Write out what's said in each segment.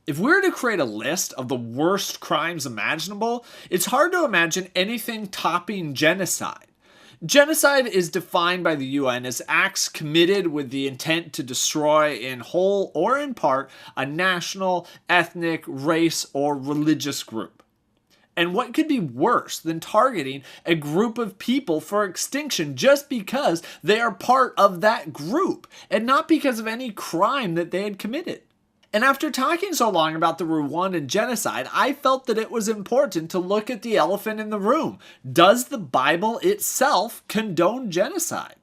If we were to create a list of the worst crimes imaginable, it's hard to imagine anything topping genocide. Genocide is defined by the UN as acts committed with the intent to destroy in whole or in part a national, ethnic, race, or religious group. And what could be worse than targeting a group of people for extinction just because they are part of that group and not because of any crime that they had committed? And after talking so long about the Rwandan genocide, I felt that it was important to look at the elephant in the room. Does the Bible itself condone genocide?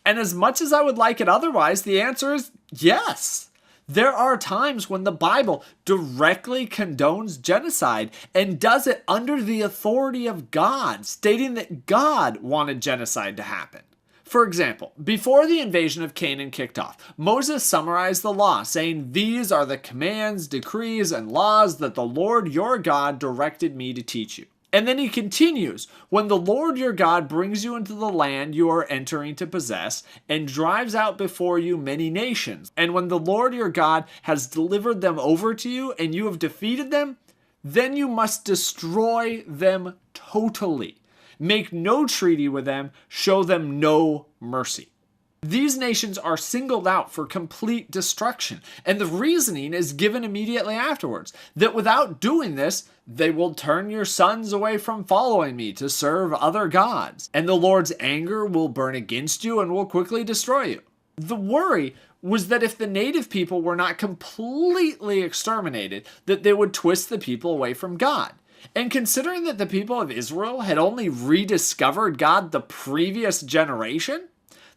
And as much as I would like it otherwise, the answer is yes. There are times when the Bible directly condones genocide and does it under the authority of God, stating that God wanted genocide to happen. For example, before the invasion of Canaan kicked off, Moses summarized the law, saying, "These are the commands, decrees, and laws that the Lord your God directed me to teach you." And then he continues, "When the Lord your God brings you into the land you are entering to possess, and drives out before you many nations, and when the Lord your God has delivered them over to you, and you have defeated them, then you must destroy them totally. Make no treaty with them, show them no mercy." These nations are singled out for complete destruction, and the reasoning is given immediately afterwards, that without doing this, they will turn your sons away from following me to serve other gods, and the Lord's anger will burn against you and will quickly destroy you. The worry was that if the native people were not completely exterminated, that they would twist the people away from God. And considering that the people of Israel had only rediscovered God the previous generation,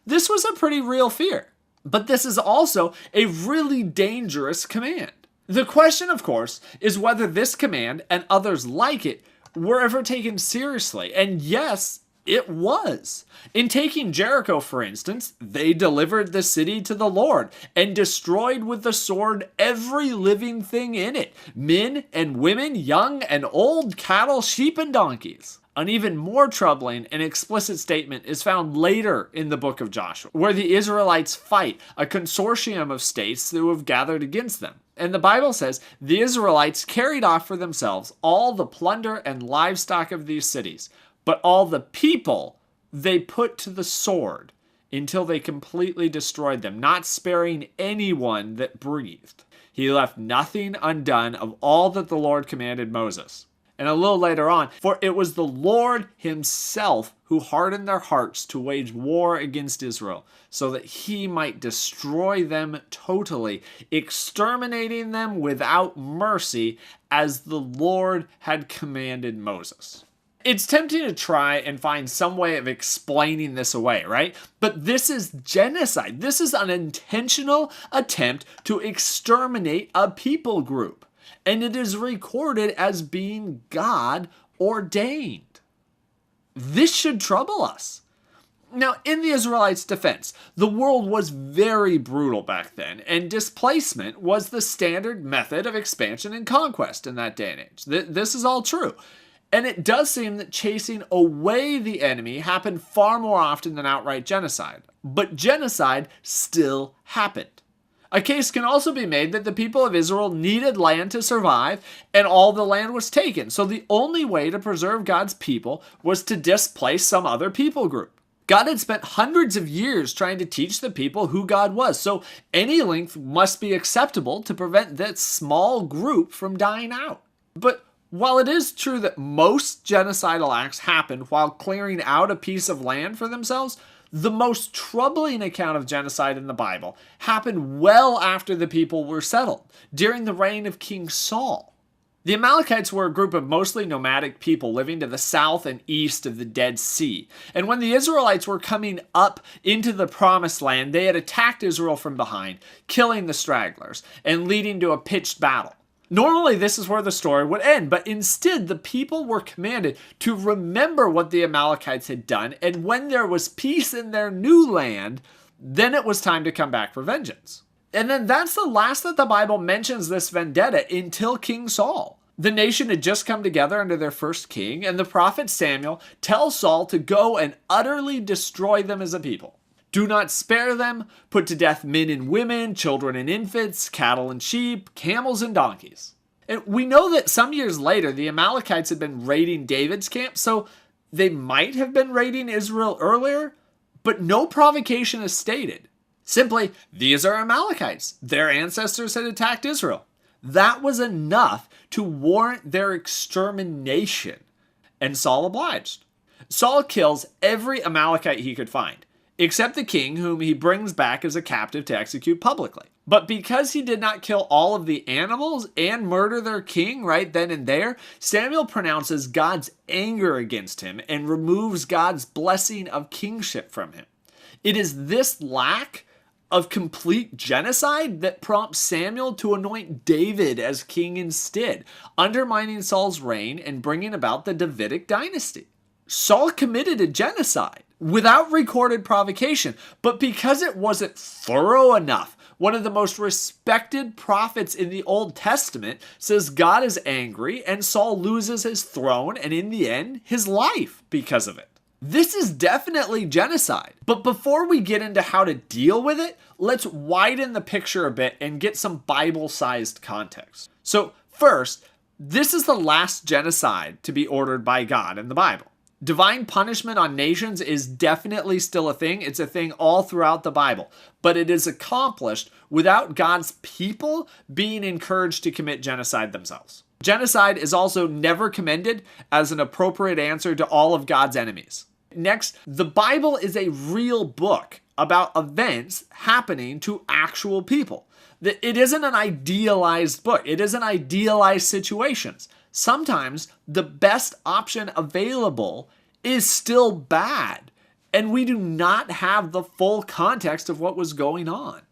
this was a pretty real fear. But this is also a really dangerous command. The question, of course, is whether this command and others like it were ever taken seriously. And yes, it was. In taking Jericho, for instance, they delivered the city to the Lord and destroyed with the sword every living thing in it, men and women, young and old, cattle, sheep, and donkeys. An even more troubling and explicit statement is found later in the book of Joshua, where the Israelites fight a consortium of states who have gathered against them. And the Bible says the Israelites carried off for themselves all the plunder and livestock of these cities, but all the people they put to the sword until they completely destroyed them, not sparing anyone that breathed. He left nothing undone of all that the Lord commanded Moses. And a little later on, for it was the Lord himself who hardened their hearts to wage war against Israel, so that he might destroy them totally, exterminating them without mercy, as the Lord had commanded Moses. It's tempting to try and find some way of explaining this away, right? But this is genocide. This is an intentional attempt to exterminate a people group. And it is recorded as being God ordained. This should trouble us. Now, in the Israelites' defense, the world was very brutal back then, and displacement was the standard method of expansion and conquest in that day and age. This is all true. And it does seem that chasing away the enemy happened far more often than outright genocide. But genocide still happened. A case can also be made that the people of Israel needed land to survive, and all the land was taken. So the only way to preserve God's people was to displace some other people group. God had spent hundreds of years trying to teach the people who God was, so any length must be acceptable to prevent that small group from dying out. But while it is true that most genocidal acts happened while clearing out a piece of land for themselves, the most troubling account of genocide in the Bible happened well after the people were settled, during the reign of King Saul. The Amalekites were a group of mostly nomadic people living to the south and east of the Dead Sea. And when the Israelites were coming up into the Promised Land, they had attacked Israel from behind, killing the stragglers and leading to a pitched battle. Normally, this is where the story would end, but instead, the people were commanded to remember what the Amalekites had done, and when there was peace in their new land, then it was time to come back for vengeance. And then that's the last that the Bible mentions this vendetta until King Saul. The nation had just come together under their first king, and the prophet Samuel tells Saul to go and utterly destroy them as a people. Do not spare them. Put to death men and women, children and infants, cattle and sheep, camels and donkeys. And we know that some years later, the Amalekites had been raiding David's camp, so they might have been raiding Israel earlier, but no provocation is stated. Simply, these are Amalekites. Their ancestors had attacked Israel. That was enough to warrant their extermination, and Saul obliged. Saul kills every Amalekite he could find, except the king, whom he brings back as a captive to execute publicly. But because he did not kill all of the animals and murder their king right then and there, Samuel pronounces God's anger against him and removes God's blessing of kingship from him. It is this lack of complete genocide that prompts Samuel to anoint David as king instead, undermining Saul's reign and bringing about the Davidic dynasty. Saul committed a genocide without recorded provocation, but because it wasn't thorough enough, one of the most respected prophets in the Old Testament says God is angry and Saul loses his throne and in the end, his life because of it. This is definitely genocide. But before we get into how to deal with it, let's widen the picture a bit and get some Bible-sized context. So first, this is the last genocide to be ordered by God in the Bible. Divine punishment on nations is definitely still a thing. It's a thing all throughout the Bible. But it is accomplished without God's people being encouraged to commit genocide themselves. Genocide is also never commended as an appropriate answer to all of God's enemies. Next, the Bible is a real book about events happening to actual people. It isn't an idealized book. It isn't idealized situations. Sometimes the best option available is still bad, and we do not have the full context of what was going on.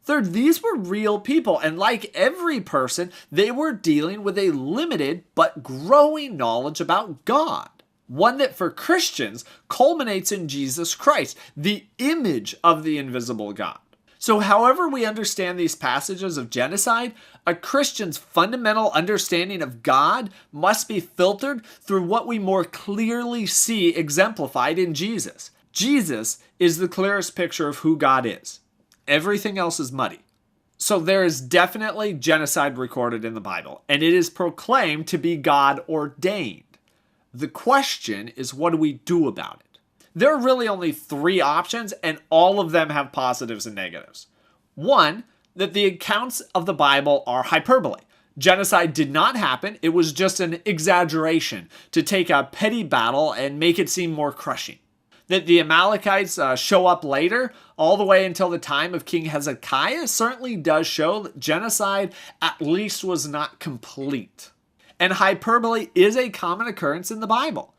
Third, these were real people, and like every person, they were dealing with a limited but growing knowledge about God. One that for Christians culminates in Jesus Christ, the image of the invisible God. So however we understand these passages of genocide, a Christian's fundamental understanding of God must be filtered through what we more clearly see exemplified in Jesus. Jesus is the clearest picture of who God is. Everything else is muddy. So there is definitely genocide recorded in the Bible, and it is proclaimed to be God ordained. The question is, what do we do about it? There are really only three options, and all of them have positives and negatives. One, that the accounts of the Bible are hyperbole. Genocide did not happen. It was just an exaggeration to take a petty battle and make it seem more crushing. That the Amalekites show up later, all the way until the time of King Hezekiah, certainly does show that genocide at least was not complete. And hyperbole is a common occurrence in the Bible.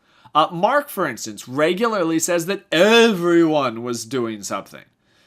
Mark, for instance, regularly says that everyone was doing something.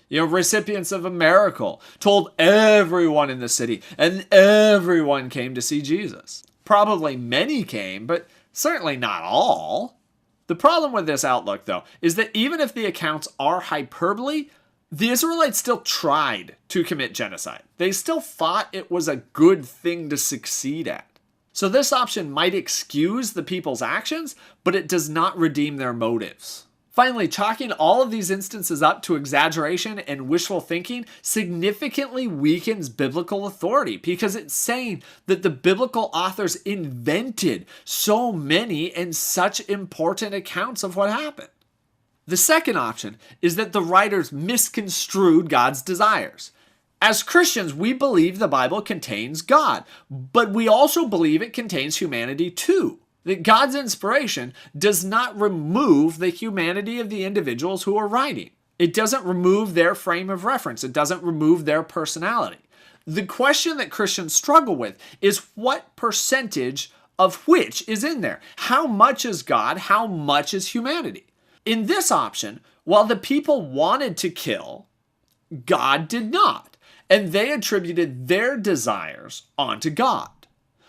Recipients of a miracle told everyone in the city, and everyone came to see Jesus. Probably many came, but certainly not all. The problem with this outlook, though, is that even if the accounts are hyperbole, the Israelites still tried to commit genocide. They still thought it was a good thing to succeed at. So this option might excuse the people's actions, but it does not redeem their motives. Finally, chalking all of these instances up to exaggeration and wishful thinking significantly weakens biblical authority because it's saying that the biblical authors invented so many and such important accounts of what happened. The second option is that the writers misconstrued God's desires. As Christians, we believe the Bible contains God, but we also believe it contains humanity too. That God's inspiration does not remove the humanity of the individuals who are writing. It doesn't remove their frame of reference. It doesn't remove their personality. The question that Christians struggle with is what percentage of which is in there? How much is God? How much is humanity? In this option, while the people wanted to kill, God did not. And they attributed their desires onto God.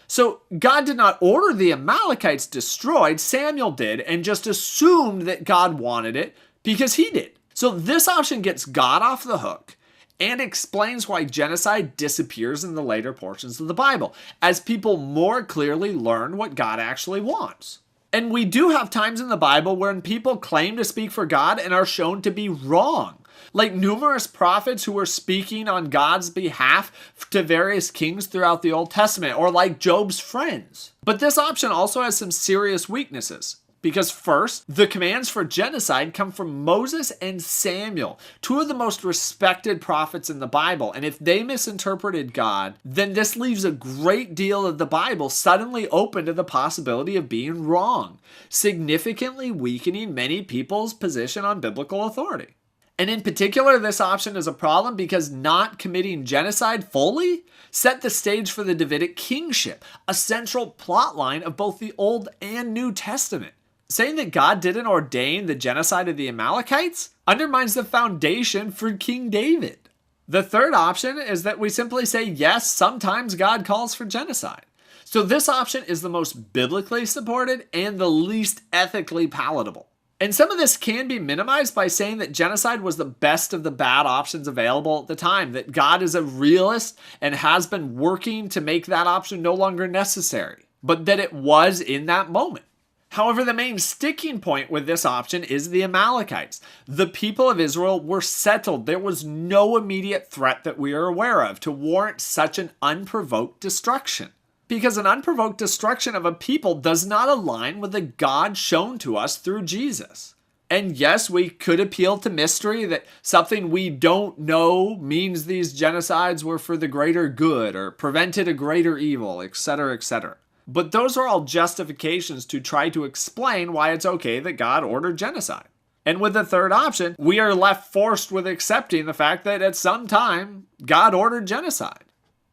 So God did not order the Amalekites destroyed, Samuel did, and just assumed that God wanted it because he did. So this option gets God off the hook and explains why genocide disappears in the later portions of the Bible, as people more clearly learn what God actually wants. And we do have times in the Bible when people claim to speak for God and are shown to be wrong. like numerous prophets who were speaking on God's behalf to various kings throughout the Old Testament, or like Job's friends. But this option also has some serious weaknesses. Because first, the commands for genocide come from Moses and Samuel, two of the most respected prophets in the Bible. And if they misinterpreted God, then this leaves a great deal of the Bible suddenly open to the possibility of being wrong, significantly weakening many people's position on biblical authority. And in particular, this option is a problem because not committing genocide fully set the stage for the Davidic kingship, a central plot line of both the Old and New Testament. Saying that God didn't ordain the genocide of the Amalekites undermines the foundation for King David. The third option is that we simply say, yes, sometimes God calls for genocide. So this option is the most biblically supported and the least ethically palatable. And some of this can be minimized by saying that genocide was the best of the bad options available at the time, that God is a realist and has been working to make that option no longer necessary, but that it was in that moment. However, the main sticking point with this option is the Amalekites. The people of Israel were settled. There was no immediate threat that we are aware of to warrant such an unprovoked destruction. Because an unprovoked destruction of a people does not align with the God shown to us through Jesus. And yes, we could appeal to mystery that something we don't know means these genocides were for the greater good or prevented a greater evil, etc., etc. But those are all justifications to try to explain why it's okay that God ordered genocide. And with the third option, we are left forced with accepting the fact that at some time, God ordered genocide.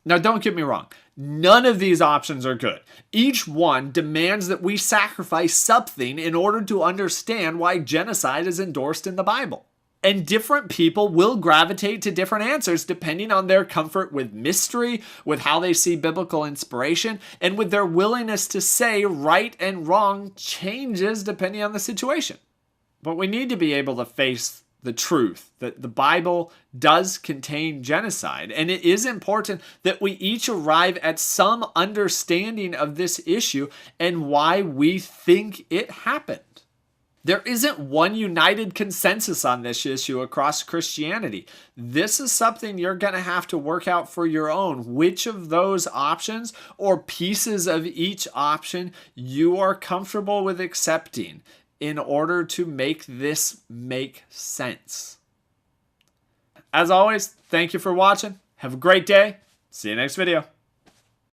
Now, don't get me wrong. None of these options are good. Each one demands that we sacrifice something in order to understand why genocide is endorsed in the Bible. And different people will gravitate to different answers depending on their comfort with mystery, with how they see biblical inspiration, and with their willingness to say right and wrong changes depending on the situation. But we need to be able to face the truth that the Bible does contain genocide, and it is important that we each arrive at some understanding of this issue and why we think it happened. There isn't one united consensus on this issue across Christianity. This is something you're going to have to work out for your own. Which of those options or pieces of each option you are comfortable with accepting in order to make this make sense. As always, thank you for watching. Have a great day. See you next video.